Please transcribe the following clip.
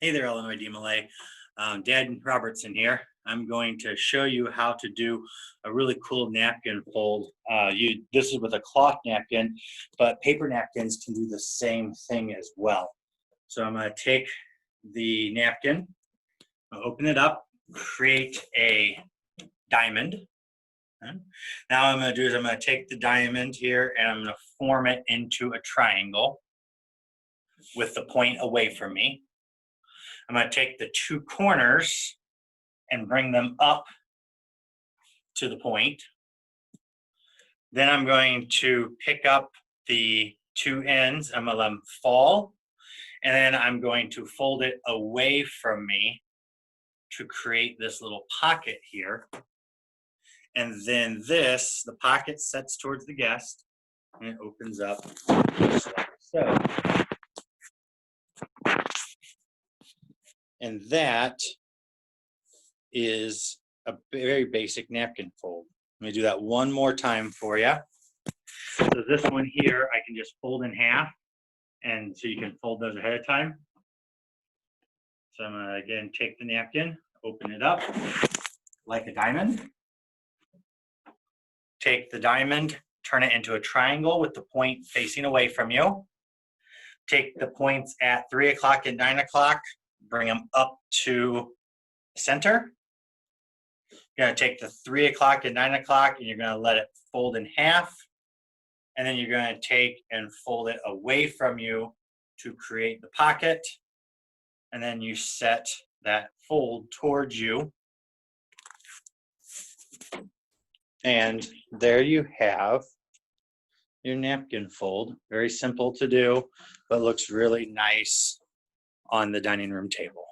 Hey there, Illinois DMLA. Dad Robertson here. I'm going to show you how to do a really cool napkin fold. This is with a cloth napkin, but paper napkins can do the same thing as well. So I'm going to take the napkin, open it up, create a diamond. Okay. Now what I'm going to do is I'm going to take the diamond here and I'm going to form it into a triangle with the point away from me. I'm going to take the two corners and bring them up to the point. Then I'm going to pick up the two ends. I'm going to let them fall. And then I'm going to fold it away from me to create this little pocket here. And then the pocket sets towards the guest and it opens up just like so. And that is a very basic napkin fold. Let me do that one more time for you. So this one here, I can just fold in half, and so you can fold those ahead of time. So I'm gonna again take the napkin, open it up like a diamond. Take the diamond, turn it into a triangle with the point facing away from you. Take the points at 3 o'clock and 9 o'clock, bring them up to the center. You're going to take the 3 o'clock and 9 o'clock and you're going to let it fold in half. And then you're going to take and fold it away from you to create the pocket. And then you set that fold towards you. And there you have your napkin fold. Very simple to do, but looks really nice on the dining room table.